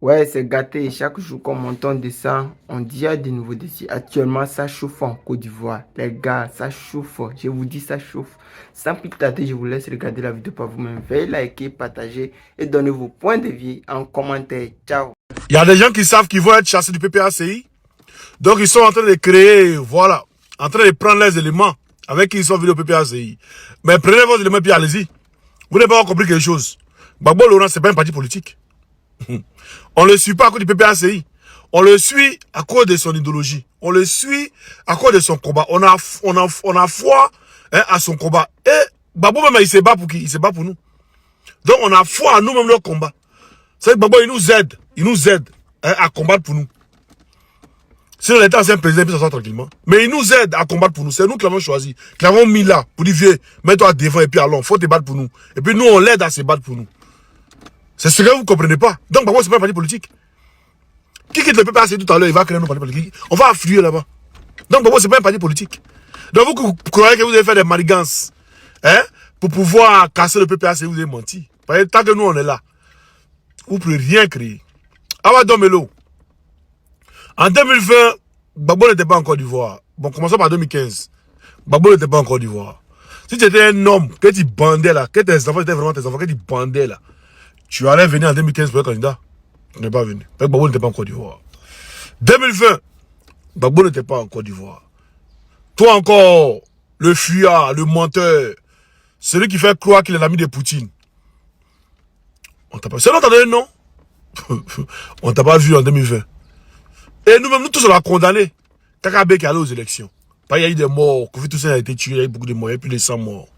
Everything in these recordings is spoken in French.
Ouais, c'est gâté. Chaque jour qu'on monte descend, on dit il y a des nouveaux défis. Actuellement, ça chauffe en Côte d'Ivoire. Les gars, ça chauffe. Je vous dis, ça chauffe. Sans plus tarder, je vous laisse regarder la vidéo par vous-même. Veuillez liker, partager et donner vos points de vue en commentaire. Ciao. Il y a des gens qui savent qu'ils vont être chassés du PPACI. Donc, ils sont en train de créer, voilà, en train de prendre les éléments avec qui ils sont venus au PPACI. Mais prenez vos éléments et puis allez-y. Vous n'avez pas compris quelque chose. Gbagbo Laurent, c'est pas un parti politique. On le suit pas à cause du PPACI. On le suit à cause de son idéologie. On le suit à cause de son combat. On a foi à son combat. Et Gbagbo même, il se bat pour qui? Il se bat pour nous. Donc, on a foi à nous-mêmes leur combat. C'est que Gbagbo, il nous aide. Il nous aide à combattre pour nous. Si on était ancien président, il peut s'asseoir tranquillement. Mais il nous aide à combattre pour nous. C'est nous qui l'avons choisi. Qui l'avons mis là. Pour dire, vieux, mets-toi devant et puis allons. Faut te battre pour nous. Et puis nous, on l'aide à se battre pour nous. C'est ce que vous ne comprenez pas. Donc, Gbagbo, c'est pas un parti politique. Qui quitte le PPAC tout à l'heure, il va créer un parti politique. On va affluer là-bas. Donc, Gbagbo, c'est pas un parti politique. Donc, vous croyez que vous allez faire des manigances, hein, pour pouvoir casser le PPAC, vous avez menti. Parce que tant que nous, on est là, vous ne pouvez rien créer. Awa Domelo. En 2020, Gbagbo n'était pas en Côte d'Ivoire. Bon, commençons par 2015. Gbagbo n'était pas en Côte d'Ivoire. Si tu étais un homme, que tu bandais là, que tes enfants étaient vraiment tes enfants, que tu bandais là, tu allais venir en 2015 pour être candidat. Tu n'es pas venu. Parce que Gbagbo n'était pas en Côte d'Ivoire. 2020, Gbagbo n'était pas en Côte d'Ivoire. Toi encore, le fuyard, le menteur, celui qui fait croire qu'il est l'ami de Poutine. On t'a pas... C'est l'autre donné non. On t'a pas vu en 2020. Et nous-mêmes, nous tous, on l'a condamné. Kakabe qui est allé aux élections. Il y a eu des morts. Kofi Toussaint a été tué. Il y a eu beaucoup de morts. Il y a eu plus de 100 morts.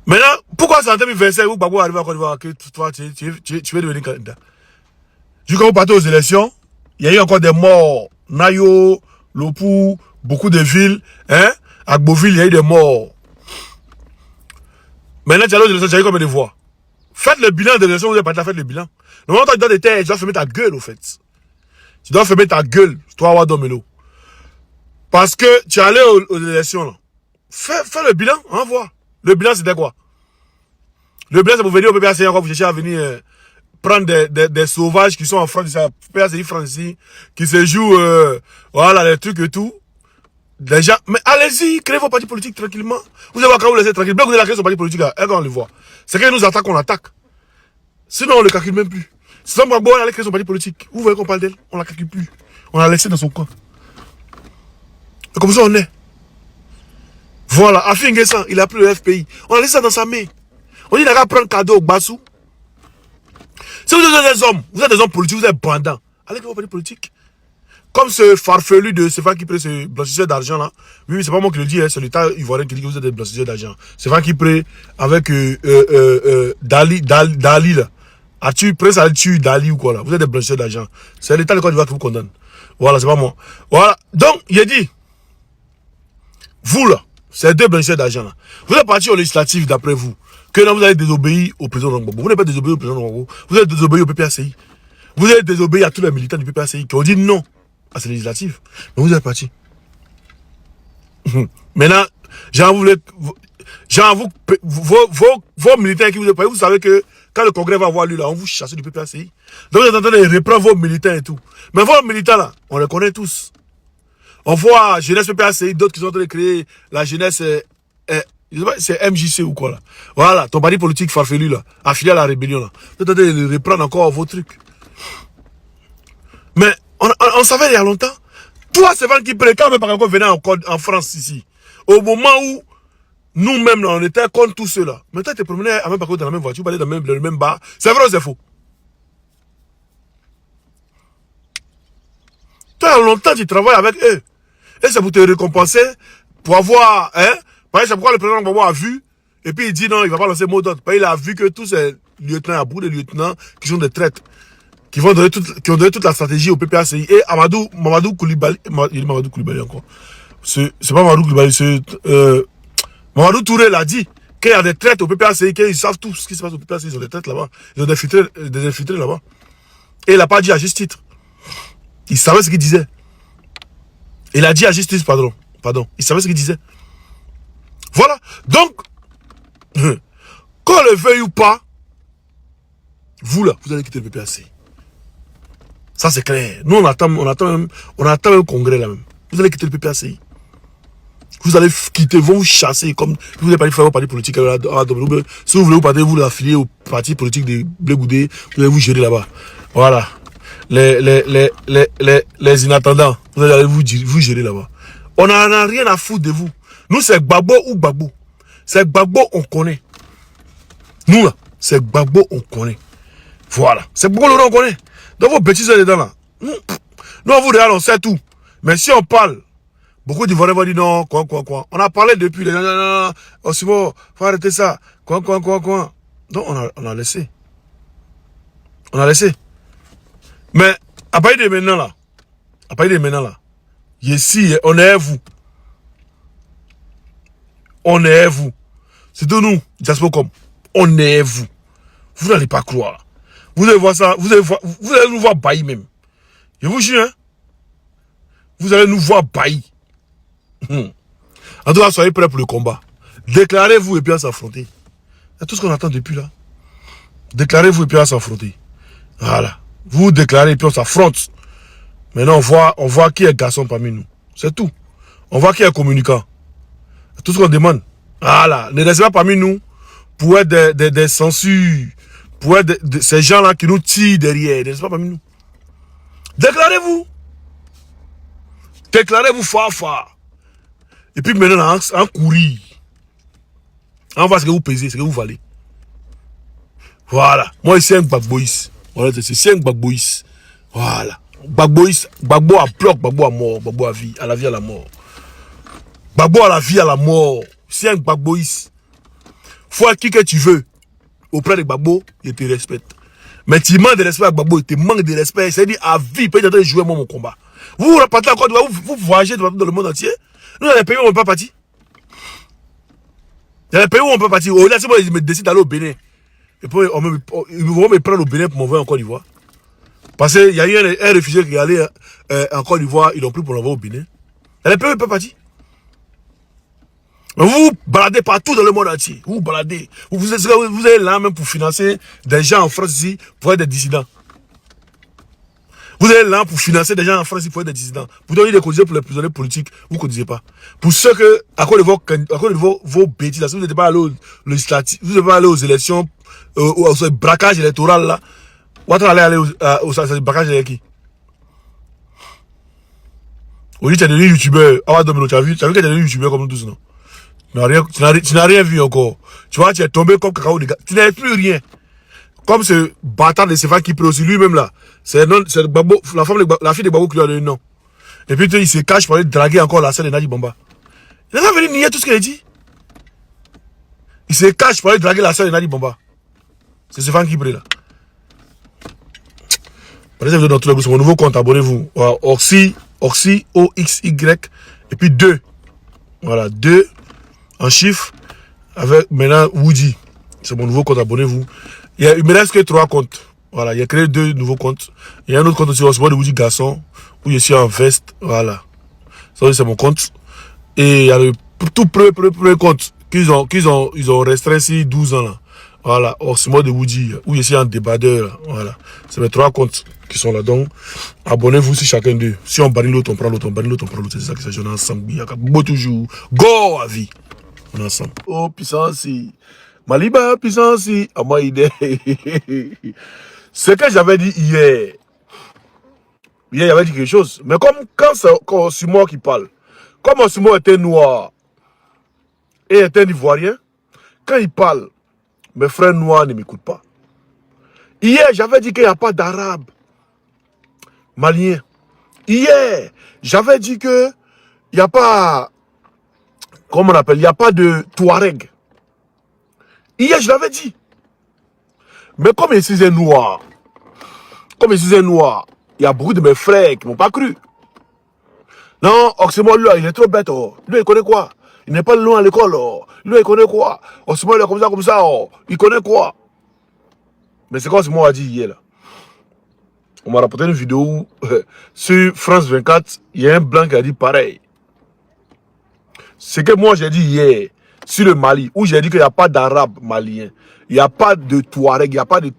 Maintenant, pourquoi c'est en 2025 où Gbagbo arrive à Côte d'Ivoire que toi, tu veux devenir candidat? Vu que vous partez aux élections, il y a eu encore des morts. Nayo, Lopou, beaucoup de villes. Hein? À Beauville, il y a eu des morts. Maintenant, tu es allé aux élections, tu as eu combien de voix? Faites le bilan des élections, vous êtes parti là, faites le bilan. Le moment où tu donnes des terres, tu dois fermer ta gueule, au fait. Tu dois fermer ta gueule, toi, Awa Domelo. Parce que tu es allé aux élections, là. Fais le bilan, envoie. Le bilan, c'était quoi? Le bilan, c'est pour venir au PPACI, encore vous cherchez à venir prendre des sauvages qui sont en France, PPACI France, qui se jouent, voilà, les trucs et tout. Déjà, mais allez-y, créez vos partis politiques tranquillement. Vous allez voir quand vous laissez tranquille. Bien que vous allez créer son parti politique, là, et quand on le voit. C'est quand il nous attaque, on attaque. Sinon, on ne le calcule même plus. Si on allait créer son parti politique, vous voyez qu'on parle d'elle, on ne la calcule plus. On l'a laissé dans son camp. Et comme ça, on est. Voilà, Afi Nguessan, il a pris le FPI. On a laissé ça dans sa main. On dit, il a prendre cadeau au Bassou. Si vous êtes des hommes, vous êtes des hommes politiques, vous êtes bandants. Allez créer vos partis politiques. Comme ce farfelu de Stéphane Kipré, ce blanchisseur d'argent là. Oui, c'est pas moi qui le dis, hein, c'est l'État ivoirien qui dit que vous êtes des blanchisseurs d'argent. Stéphane Kipré avec Dali là. As-tu Prince As-tu Dali ou quoi là? Vous êtes des blanchisseurs d'argent. C'est l'État de Côte d'Ivoire qui vous condamne. Voilà, c'est pas moi. Voilà. Donc, il a dit, vous là, c'est deux blanchisseurs d'argent là. Vous êtes parti aux législatives d'après vous. Que là, vous avez désobéi au président Gbagbo. Vous n'avez pas désobéi au président Gbagbo. Vous avez désobéi au PPACI. Vous avez désobéi à tous les militants du PPACI qui ont dit non à ces législatives. Mais vous êtes parti. Maintenant, j'avoue, vos militants qui vous êtes partis, vous savez que quand le congrès va avoir lieu là, on vous chasse du PPACI. Donc vous êtes en train de reprendre vos militants et tout. Mais vos militants là, on les connaît tous. On voit jeunesse PPACI, d'autres qui sont en train de créer la jeunesse, c'est MJC ou quoi là. Voilà, ton parti politique farfelu là, affilié à la rébellion là. Vous êtes en train de reprendre encore vos trucs. Mais on savait il y a longtemps. Toi, c'est Van qui quand même par exemple venait en France ici. Au moment où nous-mêmes, on était contre tous ceux-là. Mais toi, tu te promenais à même parcours dans la même voiture, tu dans le même bar. C'est vrai ou c'est faux? Toi, il y a longtemps, tu travailles avec eux. Et c'est pour te récompenser, pour avoir, hein. Par exemple, c'est pourquoi le président Gbagbo a vu, et puis il dit non, il ne va pas lancer mot d'ordre. Il a vu que tous ces lieutenants à bout, des lieutenants qui sont des traîtres, qui ont donné toute la stratégie au PPACI. Et Mamadou Koulibaly, il dit Mamadou Koulibaly encore. C'est pas Mamadou Koulibaly, c'est Mamadou Touré l'a dit, qu'il y a des traites au PPACI, qu'ils savent tout ce qui se passe au PPACI, ils ont des traites là-bas. Ils ont des infiltrés là-bas. Et il n'a pas dit à juste titre. Il savait ce qu'il disait. Il a dit à juste titre, pardon. Il savait ce qu'il disait. Voilà. Donc, qu'on le veuille ou pas, vous là, vous allez quitter le PPACI. Ça, c'est clair. Nous, on attend même le congrès là même. Vous allez quitter le PPACI. Vous allez quitter, vont vous chasser comme vous n'avez pas dit faire vos partis politiques. Si vous voulez vous partir, vous l'affilier au parti politique de Blé Goudé, vous allez vous gérer là-bas. Voilà. Les inattendants, vous allez vous gérer là-bas. On n'en a rien à foutre de vous. Nous, c'est Gbagbo ou Gbagbo. C'est Gbagbo, on connaît. Nous, là, c'est Gbagbo, on connaît. Voilà. C'est Gbagbo, on connaît. Donc, vos bêtises dedans, là. Nous, on vous regarde, on sait tout. Mais si on parle, beaucoup d'Ivoiriens vont dire non, quoi. On a parlé depuis, non, c'est bon, faut arrêter ça. Quoi. Donc, on a laissé. On a laissé. Mais, à partir de maintenant, là, ici, on est à vous. On est à vous. C'est de nous, Diaspocom. On est à vous. Vous n'allez pas croire. Vous allez voir ça, vous allez nous voir baillir même. Je vous jure, hein. Vous allez nous voir baillir. En tout cas, soyez prêts pour le combat. Déclarez-vous et puis à s'affronter. C'est tout ce qu'on attend depuis là. Déclarez-vous et puis à s'affronter. Voilà. Vous déclarez et puis on s'affronte. Maintenant, on voit qui est garçon parmi nous. C'est tout. On voit qui est communicant. C'est tout ce qu'on demande. Voilà. Ne restez pas parmi nous pour être des censures. Pour être ces gens-là qui nous tirent derrière. Ne restez pas parmi nous. Déclarez-vous. Déclarez-vous fort. Et puis maintenant, en courir. On voit ce que vous pesez, ce que vous valez. Voilà. Moi, ici, un Gbagboïs. Voilà, c'est un Gbagboïs. Voilà. Gbagboïs, Gbagbo à bloc, Gbagbo à mort, Gbagbo à vie, à la vie, à la mort. Gbagbo à la vie, à la mort. C'est un Gbagboïs. Faut à qui que tu veux. Auprès de Gbagbo, il te respecte. Mais tu manques de respect à Gbagbo, il te manque de respect. C'est-à-dire à vie, peut-être de jouer moi mon combat. Vous repartez encore, vous voyagez dans le monde entier. Nous, dans les pays où on n'est pas parti. Dans les pays où on peut partir. Là, c'est moi, je me décide d'aller au Bénin. Et puis, ils vont me prendre au Bénin pour m'envoyer en Côte d'Ivoire. Parce qu'il y a eu un réfugié qui est allé en Côte d'Ivoire, ils l'ont pris pour l'envoyer au Bénin. Dans les pays où on n'est pas parti. Mais vous baladez partout dans le monde entier. Vous baladez. Vous êtes là même pour financer des gens en France ici pour être des dissidents. Vous êtes là pour financer des gens en France ici pour être des dissidents. Vous donnez des cotisations pour les prisonniers politiques, vous ne cotisez pas. Pour ceux que, à cause de vos bêtises, si vous n'êtes pas allé aux législatives, vous n'êtes pas allé aux élections, au braquage électoral là, vous allez aller au braquage avec qui? Oui, tu es devenu youtubeur. Ah, Domino, tu as vu que tu es devenu youtubeur comme nous tous, non? Tu n'as rien vu encore. Tu vois, tu es tombé comme cacao de gars. Tu n'avais plus rien. Comme ce bâtard de Stéphane qui aussi lui-même là. C'est la fille de Gbagbo qui lui a donné le nom. Et puis il se cache pour aller draguer encore la sœur de Nadi Bamba. Il n'a pas venu nier tout ce qu'il a dit. Il se cache pour aller draguer la sœur de Nadi Bamba. C'est Stéphane qui brille là. Prenez dans tout le mon nouveau compte, abonnez-vous. Oxy, O-X-Y, et puis 2. Voilà, 2 en chiffres, avec maintenant Woody. C'est mon nouveau compte, abonnez-vous. Il me reste que 3 comptes. Voilà, il a créé 2 nouveaux comptes. Il y a un autre compte aussi, de Woody Garçon, où je suis en veste. Voilà. Ça, c'est mon compte. Et il y a le tout premier compte qu'ils ont restreint ici 12 ans là. Voilà, Osmo de Woody, où je suis en débardeur. Voilà. C'est mes 3 comptes qui sont là. Donc, abonnez-vous si chacun d'eux. Si on bannit l'autre, on prend l'autre, on bannit l'autre, on prend l'autre. C'est ça qui s'agit. On est ensemble. Il y a beau toujours. Go à vie. On est ensemble. Oh, puissance. Maliba, puissance. À moi, idée. Ce que j'avais dit hier. Hier, j'avais dit quelque chose. Mais comme quand c'est Osmo qui parle, comme Osmo était noir et était un Ivoirien, quand il parle, mes frères noirs ne m'écoutent pas. Hier, j'avais dit qu'il n'y a pas d'arabe malien. Hier, j'avais dit qu'il n'y a pas, comment on appelle, il n'y a pas de Touareg. Hier, je l'avais dit. Mais comme je suis un noir, il y a beaucoup de mes frères qui ne m'ont pas cru. Non, Oxymore, lui, il est trop bête. Oh. Lui, il connaît quoi? Il n'est pas loin à l'école. Oh. Lui, il connaît quoi? Oxymore, il est comme ça. Oh. Il connaît quoi? Mais c'est quoi ce mot a dit hier là? On m'a rapporté une vidéo où, sur France 24, il y a un blanc qui a dit pareil. Ce que moi j'ai dit hier, sur le Mali, où j'ai dit qu'il n'y a pas d'arabe malien, il n'y a pas de Touareg, il n'y a pas de...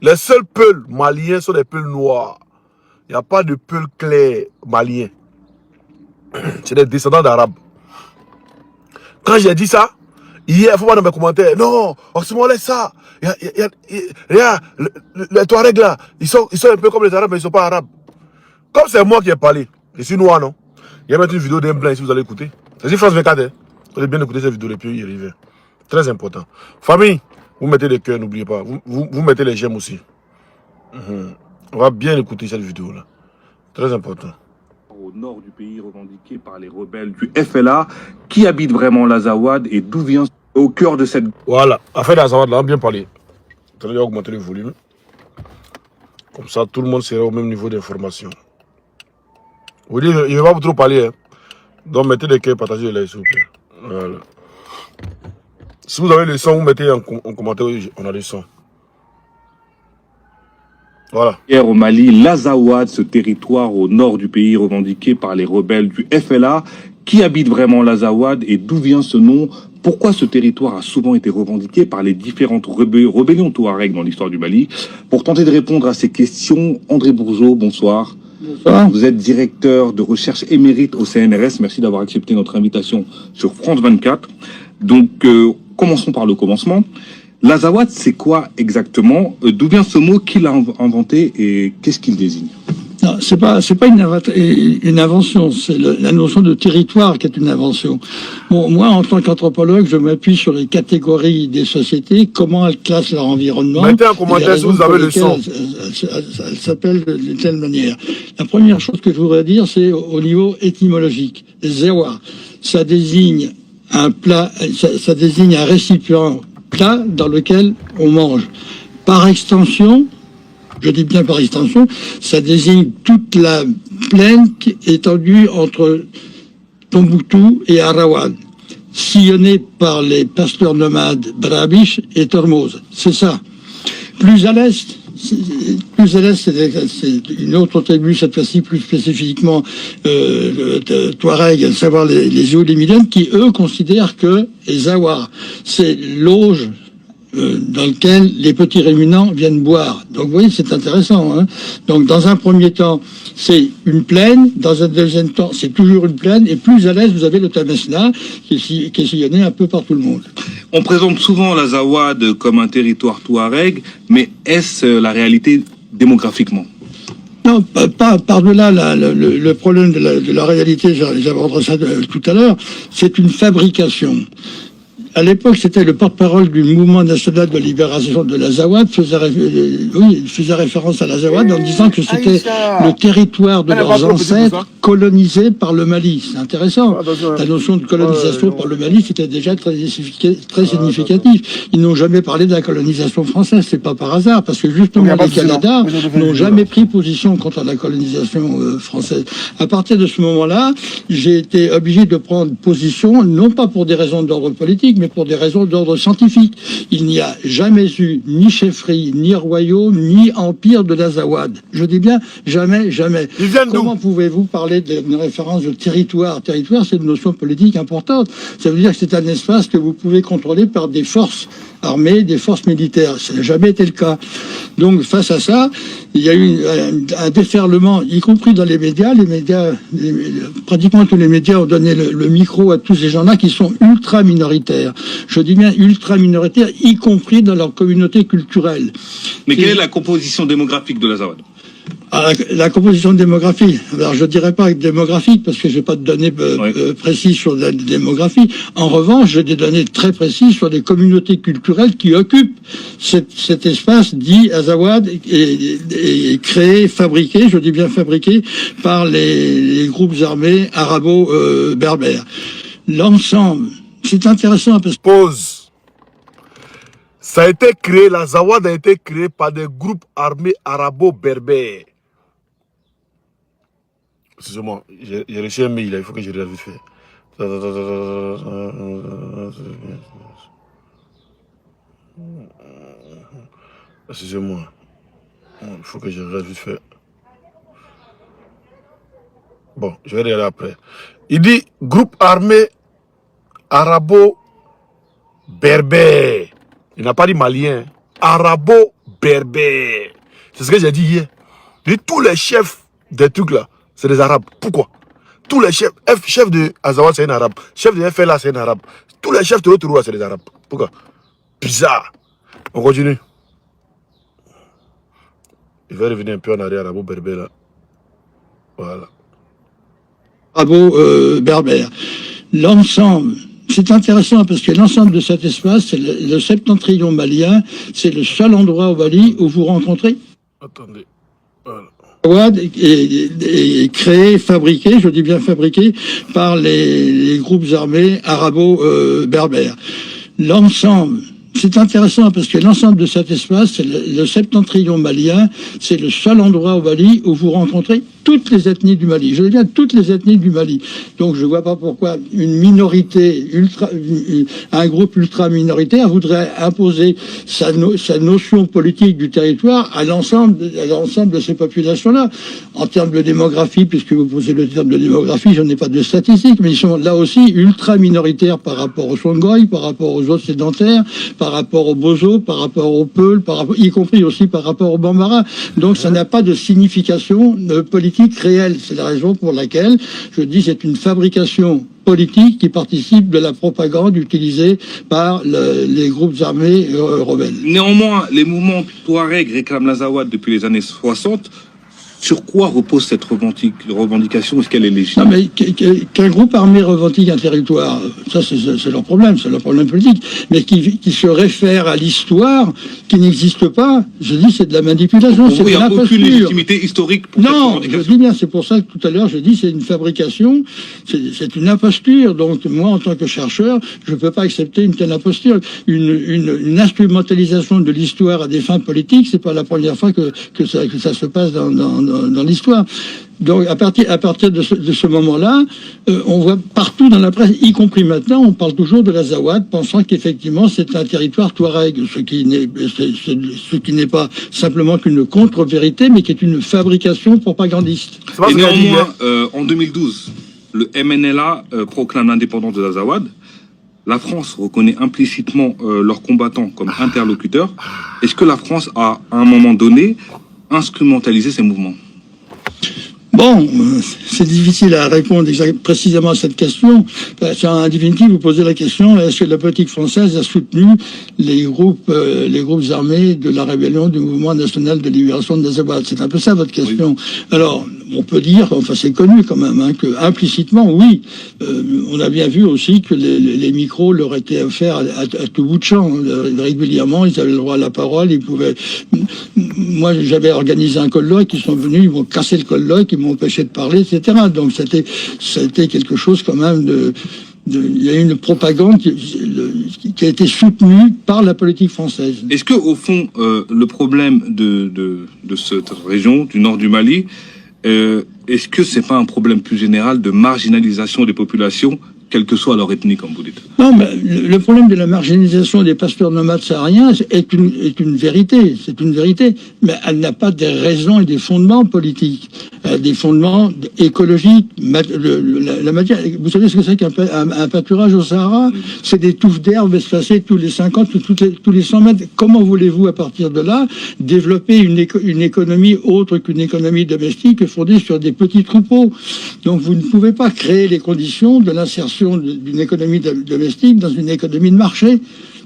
Les seuls peuls maliens sont des peuls noirs. Il n'y a pas de peuls clairs maliens. C'est des descendants d'Arabes. Quand j'ai dit ça, hier, il faut voir dans mes commentaires, non, on se laisse ça. Regarde, les Touaregs là, ils sont un peu comme les Arabes, mais ils ne sont pas Arabes. Comme c'est moi qui ai parlé, je suis noir, non? Il y a même une vidéo d'un blanc ici, vous allez écouter. C'est sur France 24, hein? Vous allez bien écouter cette vidéo et puis y arriver. Très important. Famille, vous mettez des cœurs, n'oubliez pas. Vous mettez les j'aime aussi. On va bien écouter cette vidéo là. Très important. Au nord du pays revendiqué par les rebelles du FLA, qui habite vraiment l'Azawad et d'où vient au cœur de cette... Voilà, affaire d'Azawad là, on a bien parlé. Attendez, augmenter le volume. Comme ça, tout le monde sera au même niveau d'information. Vous dites, il ne va pas trop parler. Hein. Donc, mettez des cœurs, partagez les likes, s'il vous plaît. Voilà. Si vous avez le son, vous mettez en commentaire, on a le son. Voilà. Hier au Mali, l'Azawad, ce territoire au nord du pays revendiqué par les rebelles du FLA, qui habite vraiment l'Azawad et d'où vient ce nom? Pourquoi ce territoire a souvent été revendiqué par les différentes rébellions touareg dans l'histoire du Mali? Pour tenter de répondre à ces questions, André Bourgeot, bonsoir. Bonsoir. Vous êtes directeur de recherche émérite au CNRS. Merci d'avoir accepté notre invitation sur France 24. Donc, commençons par le commencement. L'Azawad, c'est quoi exactement? D'où vient ce mot? Qui l'a inventé et qu'est-ce qu'il désigne? Non, c'est pas une invention, c'est la notion de territoire qui est une invention. Bon, moi, en tant qu'anthropologue, je m'appuie sur les catégories des sociétés, comment elles classent leur environnement. Mettez un commentaire si vous avez le son. Elles s'appellent de telle manière. La première chose que je voudrais dire, c'est au niveau étymologique. Zewa, ça désigne un plat, ça désigne un récipient plat dans lequel on mange. Par extension, je dis bien par extension, ça désigne toute la plaine étendue entre Tombouctou et Arawad, sillonnée par les pasteurs nomades Brabiche et Tormoz. C'est ça. Plus à l'est, c'est une autre tribu, cette fois-ci plus spécifiquement le Touareg, à savoir les Oulémidiennes, qui eux considèrent que les Zawar, c'est l'auge dans lequel les petits ruminants viennent boire. Donc vous voyez, c'est intéressant. Hein. Donc dans un premier temps, c'est une plaine, dans un deuxième temps, c'est toujours une plaine, et plus à l'est, vous avez le Tamesna, qui est sillonné un peu par tout le monde. On présente souvent l'Azawad comme un territoire touareg, mais est-ce la réalité démographiquement? Non, pas par-delà le problème de la réalité, j'aborderai ça tout à l'heure, c'est une fabrication. À l'époque, c'était le porte-parole du mouvement national de libération de l'Azawad, il faisait référence à l'Azawad en disant que c'était le territoire de leurs ancêtres colonisés par le Mali. C'est intéressant. La notion de colonisation par le Mali, c'était déjà très significatif. Ils n'ont jamais parlé de la colonisation française, c'est pas par hasard, parce que justement les Canadiens n'ont jamais pris position contre la colonisation française. À partir de ce moment-là, j'ai été obligé de prendre position, non pas pour des raisons d'ordre politique, mais pour des raisons d'ordre scientifique. Il n'y a jamais eu ni chefferie, ni royaume, ni empire de l'Azawad. Je dis bien jamais, jamais. Comment pouvez-vous parler d'une référence de territoire? Territoire, c'est une notion politique importante. Ça veut dire que c'est un espace que vous pouvez contrôler par des forces armées, des forces militaires. Ça n'a jamais été le cas. Donc, face à ça, il y a eu un déferlement, y compris dans les médias. Pratiquement tous les médias ont donné le micro à tous ces gens-là qui sont ultra minoritaires. Je dis bien ultra minoritaires, y compris dans leur communauté culturelle. Mais quelle est la composition démographique de l'Azawad? La composition démographique, alors je ne dirais pas démographique parce que je n'ai pas de données précises sur la démographie. En revanche, j'ai des données très précises sur les communautés culturelles qui occupent cet espace dit Azawad et créé, fabriqué, je dis bien fabriqué, par les groupes armés arabo-berbères. L'ensemble, c'est intéressant parce que... Pause. Ça a été créé, l'Azawad a été créé par des groupes armés arabo-berbères. Excusez-moi, j'ai reçu un mail, il faut que je regarde vite fait. Excusez-moi, il faut que je regarde vite fait. Bon, je vais regarder après. Il dit groupe armé arabo-berbère. Il n'a pas dit malien. Arabo berbères. C'est ce que j'ai dit hier. J'ai dit, tous les chefs des trucs là, c'est des Arabes. Pourquoi? Tous les chefs, chef de Azawad, c'est un Arabe. Chef de FLA, c'est un Arabe. Tous les chefs de l'autre roi, c'est des Arabes. Pourquoi? Bizarre. On continue. Il va revenir un peu en arrière, Arabo berbère là. Voilà. Arabo-berbère. L'ensemble, c'est intéressant parce que l'ensemble de cet espace, c'est le septentrion malien, c'est le seul endroit au Mali où vous rencontrez. Attendez. Voilà. L'Azawad est créé, fabriqué, je dis bien fabriqué, par les groupes armés arabo-berbères. L'ensemble, c'est intéressant parce que l'ensemble de cet espace, c'est le septentrion malien, c'est le seul endroit au Mali où vous rencontrez toutes les ethnies du Mali. Je dis bien toutes les ethnies du Mali. Donc je ne vois pas pourquoi une minorité, un groupe ultra minoritaire voudrait imposer sa notion politique du territoire à l'ensemble de ces populations-là. En termes de démographie, puisque vous posez le terme de démographie, je n'ai pas de statistiques, mais ils sont là aussi ultra minoritaires par rapport aux Songhai, par rapport aux autres sédentaires, par rapport aux Bozo, par rapport aux Peuls, y compris aussi par rapport aux Bambara. Donc ça n'a pas de signification politique réelle. C'est la raison pour laquelle je dis c'est une fabrication politique qui participe de la propagande utilisée par les groupes armés rebelles. Néanmoins, les mouvements Touareg réclament l'Azawad depuis les années 60. Sur quoi repose cette revendication? Est-ce qu'elle est légitime? Non, mais qu'un groupe armé revendique un territoire, ça c'est leur problème, c'est leur problème politique. Mais qui se réfère à l'histoire qui n'existe pas, je dis c'est de la manipulation, c'est de l'imposture. Il n'y a aucune légitimité historique pour cette revendication. Non, je dis bien, c'est pour ça que tout à l'heure je dis c'est une fabrication, c'est une imposture. Donc moi en tant que chercheur, je ne peux pas accepter une telle imposture. Une instrumentalisation de l'histoire à des fins politiques, c'est pas la première fois que ça se passe dans l'histoire. Donc à partir de ce moment-là, on voit partout dans la presse, y compris maintenant, on parle toujours de l'Azawad, pensant qu'effectivement c'est un territoire touareg, ce qui n'est pas simplement qu'une contre-vérité, mais qui est une fabrication propagandiste. Et néanmoins, en 2012, le MNLA proclame l'indépendance de l'Azawad. La France reconnaît implicitement leurs combattants comme interlocuteurs. Est-ce que la France a, à un moment donné, instrumentaliser ces mouvements? Bon, c'est difficile à répondre précisément à cette question. En définitive, vous posez la question, est-ce que la politique française a soutenu les groupes armés de la rébellion du mouvement national de libération de l'Azawad? C'est un peu ça votre question. Oui. Alors, on peut dire, enfin c'est connu quand même, hein, que implicitement, oui. On a bien vu aussi que les micros leur étaient offerts à tout bout de champ. Régulièrement, ils avaient le droit à la parole, ils pouvaient... Moi, j'avais organisé un colloque, ils sont venus, ils m'ont cassé le colloque, ils m'ont empêché de parler, etc. Donc, c'était quelque chose quand même il y a une propagande qui a été soutenue par la politique française. Est-ce que, au fond, le problème de cette région, du nord du Mali, est-ce que c'est pas un problème plus général de marginalisation des populations, quelle que soit leur ethnie, comme vous dites? Non, mais le problème de la marginalisation des pasteurs nomades sahariens est une vérité. C'est une vérité, mais elle n'a pas des raisons et des fondements politiques, des fondements écologiques. La matière, vous savez ce que c'est qu'un pâturage au Sahara? C'est des touffes d'herbe espacées tous les 50, tous les 100 mètres. Comment voulez-vous, à partir de là, développer une économie autre qu'une économie domestique fondée sur des petits troupeaux? Donc vous ne pouvez pas créer les conditions de l'insertion d'une économie domestique dans une économie de marché,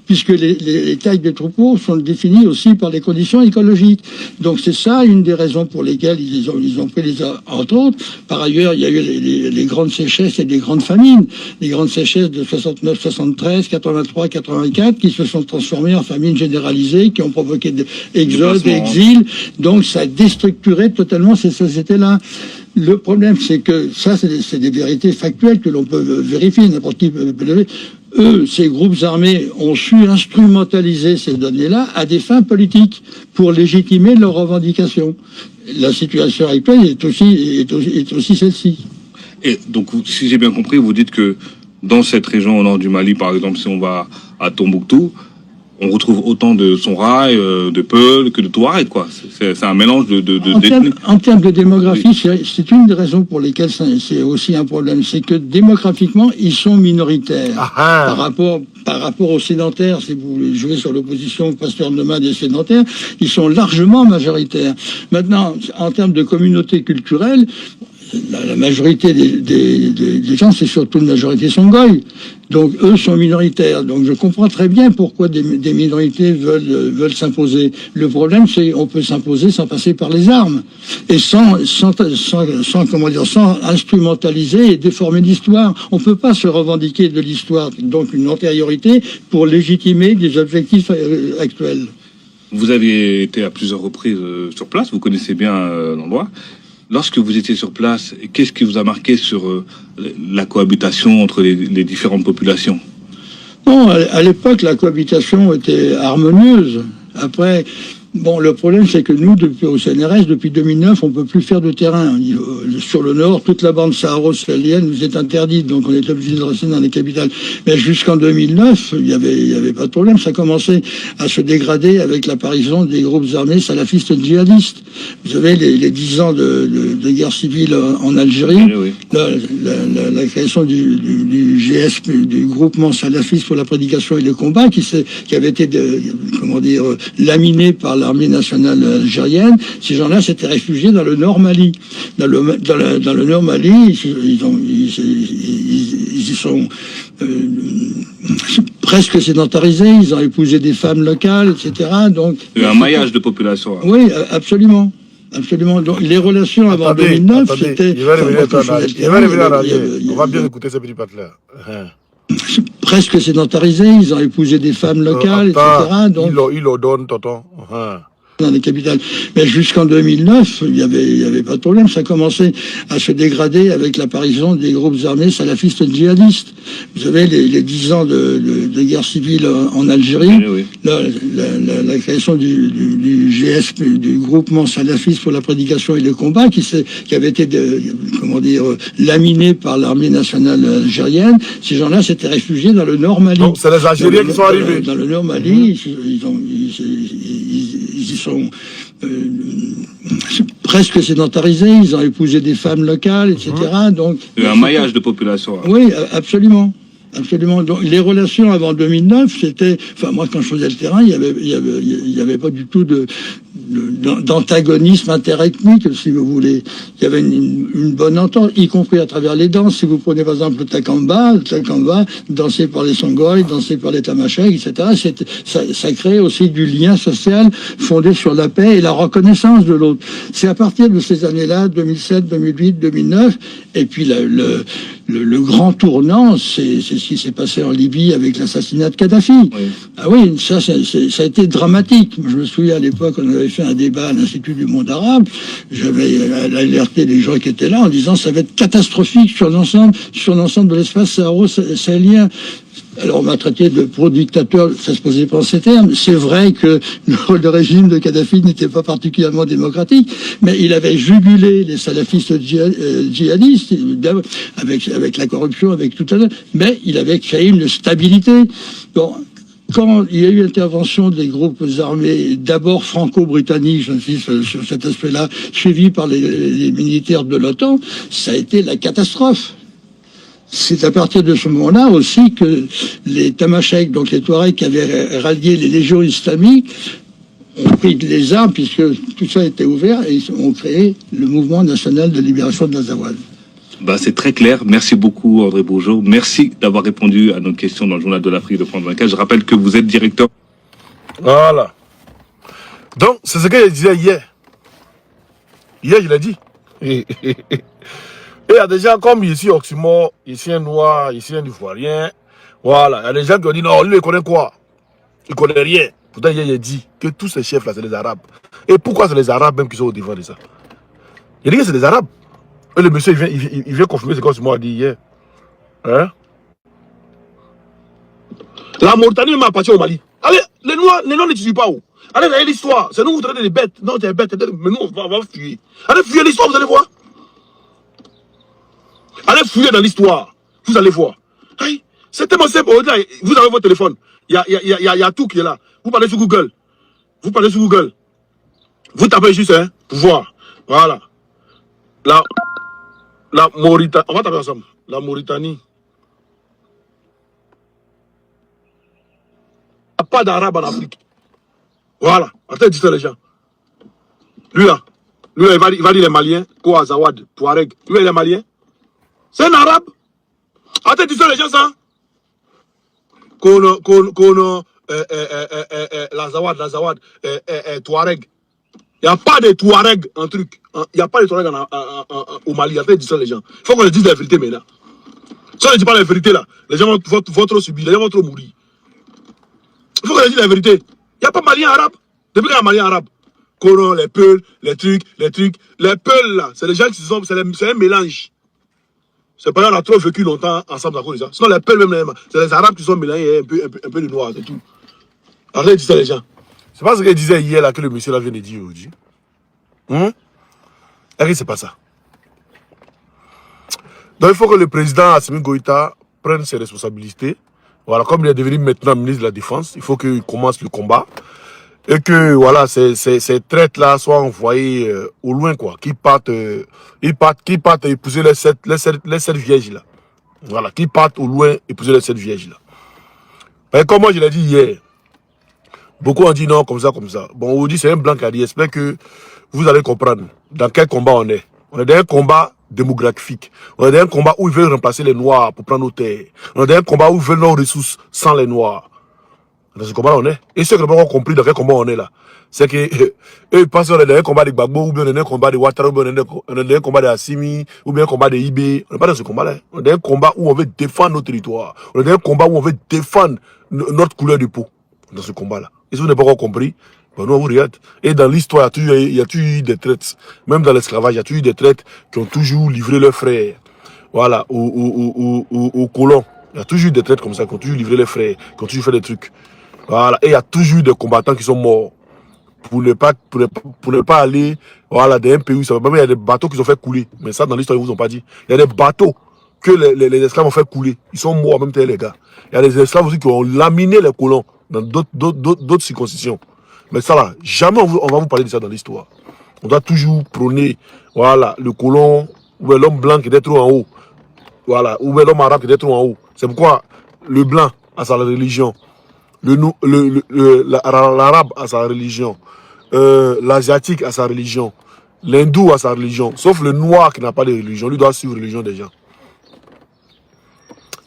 puisque les tailles de troupeaux sont définies aussi par les conditions écologiques. Donc c'est ça une des raisons pour lesquelles ils ont pris entre autres. Par ailleurs, il y a eu les grandes sécheresses et les grandes famines. Les grandes sécheresses de 69, 73, 83, 84, qui se sont transformées en famines généralisées, qui ont provoqué des exodes, exils. Donc ça a déstructuré totalement ces sociétés-là. Le problème, c'est que ça, c'est des vérités factuelles que l'on peut vérifier, n'importe qui peut lever. Eux, ces groupes armés ont su instrumentaliser ces données-là à des fins politiques pour légitimer leurs revendications. La situation actuelle est aussi celle-ci. Et donc, si j'ai bien compris, vous dites que dans cette région au nord du Mali, par exemple, si on va à Tombouctou, on retrouve autant de Songhai, de Peul que de Touareg, quoi. C'est un mélange En termes de démographie, c'est une des raisons pour lesquelles c'est aussi un problème. C'est que démographiquement, ils sont minoritaires par rapport aux sédentaires. Si vous voulez jouer sur l'opposition pasteur nomade et sédentaire, ils sont largement majoritaires. Maintenant, en termes de communauté culturelle, la majorité des gens, c'est surtout une majorité songhai. Donc, eux sont minoritaires. Donc, je comprends très bien pourquoi des minorités veulent s'imposer. Le problème, c'est qu'on peut s'imposer sans passer par les armes. Et sans instrumentaliser et déformer l'histoire. On peut pas se revendiquer de l'histoire, donc une antériorité, pour légitimer des objectifs actuels. Vous avez été à plusieurs reprises sur place, vous connaissez bien l'endroit. Lorsque vous étiez sur place, qu'est-ce qui vous a marqué sur la cohabitation entre les différentes populations? Bon, à l'époque, la cohabitation était harmonieuse. Après, bon, le problème, c'est que nous, au CNRS, depuis 2009, on ne peut plus faire de terrain. Sur le nord, toute la bande saharo-sahélienne nous est interdite, donc on est obligé de rester dans les capitales. Mais jusqu'en 2009, il y avait pas de problème. Ça commençait à se dégrader avec l'apparition des groupes armés salafistes djihadistes. Vous savez, les 10 ans de guerre civile en Algérie, oui. La création du GSP, du groupement salafiste pour la prédication et le combat, qui avait été, laminé par l'armée nationale algérienne. Ces gens-là s'étaient réfugiés dans le Nord Mali. Dans le Nord Mali, ils y sont presque sédentarisés. Ils ont épousé des femmes locales, etc. Donc, il y a un maillage de population. Hein. Oui, absolument. Absolument. Donc, les relations avant 2009, c'était... Il va revenir en arrière. On va bien écouter ce petit pote-là. Presque sédentarisés, ils ont épousé des femmes locales, etc. Donc, il le donne, tonton. Dans les capitales. Mais jusqu'en 2009, il y avait pas de problème. Ça commençait à se dégrader avec l'apparition des groupes armés salafistes djihadistes. Vous savez, les 10 ans de guerre civile en Algérie, oui. La création du GSP, du groupement salafiste pour la prédication et le combat, qui avait été, laminé par l'armée nationale algérienne. Ces gens-là s'étaient réfugiés dans le Nord Mali. Donc, c'est les Algériens qui sont arrivés. Dans le Nord Mali, ils sont presque sédentarisés, ils ont épousé des femmes locales, etc. Donc, il y a un maillage de population. Hein. Oui, absolument. Absolument. Donc, les relations avant 2009, c'était... Enfin, moi, quand je faisais le terrain, il y avait pas du tout d'antagonisme interethnique, si vous voulez. Il y avait une bonne entente, y compris à travers les danses. Si vous prenez, par exemple, le takamba, dansé par les Songhai, dansé par les Tamashek, etc., ça crée aussi du lien social fondé sur la paix et la reconnaissance de l'autre. C'est à partir de ces années-là, 2007, 2008, 2009, et puis le grand tournant, c'est ce qui s'est passé en Libye avec l'assassinat de Kadhafi. Oui. Ah oui, ça a été dramatique. Je me souviens à l'époque, on avait fait un débat à l'Institut du monde arabe. J'avais alerté les gens qui étaient là en disant ça va être catastrophique sur l'ensemble de l'espace saharo-sahélien. Alors on m'a traité de pro-dictateur, ça se posait pas en ces termes. C'est vrai que le régime de Kadhafi n'était pas particulièrement démocratique, mais il avait jugulé les salafistes djihadistes avec la corruption, avec tout ça, mais il avait créé une stabilité. Bon, quand il y a eu l'intervention des groupes armés, d'abord franco-britanniques, j'insiste sur cet aspect-là, suivis par les militaires de l'OTAN, ça a été la catastrophe. C'est à partir de ce moment-là aussi que les Tamashek, donc les Touaregs qui avaient rallié les légions islamiques, ont pris les armes puisque tout ça était ouvert et ils ont créé le mouvement national de libération de l'Azawad. Bah, c'est très clair. Merci beaucoup, André Bourgeot. Merci d'avoir répondu à nos questions dans le Journal de l'Afrique de France 24. Je rappelle que vous êtes directeur. Voilà. Donc, c'est ce que je disais hier. Hier, je l'ai dit. Et il y a des gens comme ici, Oxymore, ici un noir, ici un ivoirien. Voilà. Il y a des gens qui ont dit non, lui, il connaît quoi? Il connaît rien. Pourtant, hier, il a dit que tous ces chefs-là, c'est les Arabes. Et pourquoi c'est les Arabes même qui sont au devant de ça? Il dit que c'est des Arabes. Et le monsieur, il vient confirmer ce qu'Oxymore a dit hier. Hein? La Mauritanie m'a appartient au Mali. Allez, les Noirs n'étudient pas où? Allez, regardez l'histoire. C'est nous, vous traitez des bêtes. Non, t'es bête. Mais nous, on va fuir. Allez, fuyez l'histoire, vous allez voir. Allez fouiller dans l'histoire, vous allez voir. Hey, c'est tellement simple. Vous avez votre téléphone, il y a tout qui est là. Vous parlez sur Google. Vous parlez sur Google. Vous tapez juste, hein, pouvoir. Voilà. La Mauritanie. On va taper ensemble. La Mauritanie. Il n'y a pas d'arabe en Afrique. Voilà. Attends, dis ça les gens. Lui là, il va dire les Maliens, quoi, Zawad, Touareg. Lui, il est malien. C'est un arabe. Attends, dis ça les gens, ça. La Zawad, Touareg. Il n'y a pas de Touareg en truc. Il n'y a pas de Touareg au Mali. Attends, dis ça les gens. Il faut qu'on dise la vérité maintenant. Si on ne dit pas la vérité là, les gens vont trop subir, les gens vont trop mourir. Il faut qu'on dise la vérité. Il n'y a pas malien arabe. Depuis qu'il y a un malien arabe. Coron, les peuls, les trucs. Les peuls là, c'est les gens qui sont. C'est un mélange. C'est pas qu'on a trop vécu longtemps ensemble à cause de ça. Sinon les peuls même, c'est les arabes qui sont mélangés un peu de noir, c'est tout. Arrêtez de dire ça les gens. C'est pas ce qu'il disait hier là que le monsieur là vient de dire aujourd'hui. C'est pas ça. Donc il faut que le président Assimi Goïta prenne ses responsabilités. Voilà, comme il est devenu maintenant ministre de la Défense, il faut qu'il commence le combat. Et que voilà, ces traites là soient envoyées au loin, quoi. Qu'ils partent épouser les sept vierges là. Voilà, qu'ils partent au loin épouser les 7 vierges là. Et comme moi je l'ai dit hier, beaucoup ont dit non, comme ça. Bon, on vous dit c'est un blanc qui a dit, j'espère que vous allez comprendre dans quel combat on est. On est dans un combat démographique. On est dans un combat où ils veulent remplacer les noirs pour prendre nos terres. On est dans un combat où ils veulent nos ressources sans les noirs. Dans ce combat on est. Et ceux qui n'ont pas encore compris dans quel combat on est là, c'est que eux ils pensent qu'on est dans un combat de Gbagbo, ou bien dans un combat de Ouattara, ou bien dans un combat de Assimi, ou bien un combat de IB. On n'est pas dans ce combat là. On est dans un combat où on veut défendre notre territoire. On est dans un combat où on veut défendre notre couleur de peau. Dans ce combat là. Et si vous n'avez pas encore compris, ben nous on vous regarde. Et dans l'histoire, il y a toujours eu des traites. Même dans l'esclavage, il y a toujours eu des traites qui ont toujours livré leurs frères. Voilà, aux colons. Il y a toujours eu des traites comme ça, qui ont toujours livré leurs frères, qui ont toujours fait des trucs. Voilà, et il y a toujours eu des combattants qui sont morts pour ne pas aller, voilà, dans un pays où ça va. Même il y a des bateaux qui ont fait couler. Mais ça, dans l'histoire, ils ne vous ont pas dit. Il y a des bateaux que les esclaves ont fait couler. Ils sont morts en même temps, les gars. Il y a des esclaves aussi qui ont laminé les colons dans d'autres circoncisions. Mais ça là, jamais on va vous parler de ça dans l'histoire. On doit toujours prôner, voilà, le colon, ou l'homme blanc qui était trop en haut. Voilà, ou l'homme arabe qui était trop en haut. C'est pourquoi le blanc a sa religion. L'arabe a sa religion, l'asiatique a sa religion, l'hindou a sa religion, sauf le noir qui n'a pas de religion, lui doit suivre la religion des gens.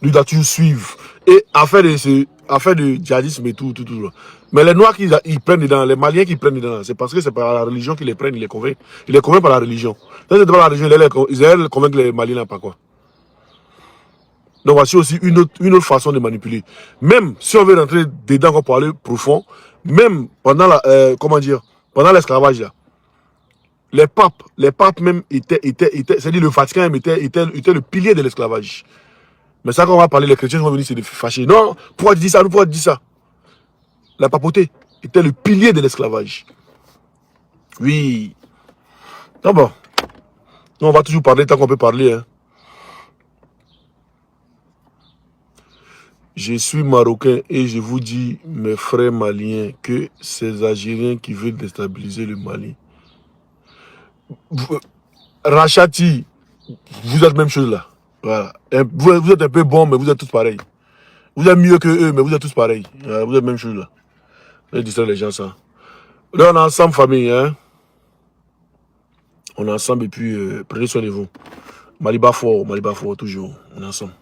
Lui doit toujours suivre. Et affaire de djihadisme et tout. Mais les noirs qui ils prennent dedans, les maliens qui prennent dedans, c'est parce que c'est par la religion qu'ils les prennent, ils les convainquent. Ils les convainquent par la religion. Ça c'est pas la religion, ils allaient convaincre les maliens par quoi. Donc voici aussi une autre façon de manipuler. Même si on veut rentrer dedans pour aller profond, même pendant pendant l'esclavage là, les papes même étaient c'est-à-dire le Vatican même était le pilier de l'esclavage. Mais ça quand on va parler, les chrétiens vont venir se fâcher. Non, pourquoi tu dis ça? Pourquoi tu dis ça? La papauté était le pilier de l'esclavage. Oui. Ah bon. Non, on va toujours parler tant qu'on peut parler, hein. Je suis marocain et je vous dis, mes frères maliens, que ces Algériens qui veulent déstabiliser le Mali. Rachati, vous êtes même chose là. Voilà. Vous êtes un peu bon, mais vous êtes tous pareils. Vous êtes mieux que eux, mais vous êtes tous pareils. Voilà, vous êtes même chose là. Je dis ça les gens ça. Là on est ensemble famille, hein. On est ensemble et puis prenez soin de vous. Maliba fort toujours. On est ensemble.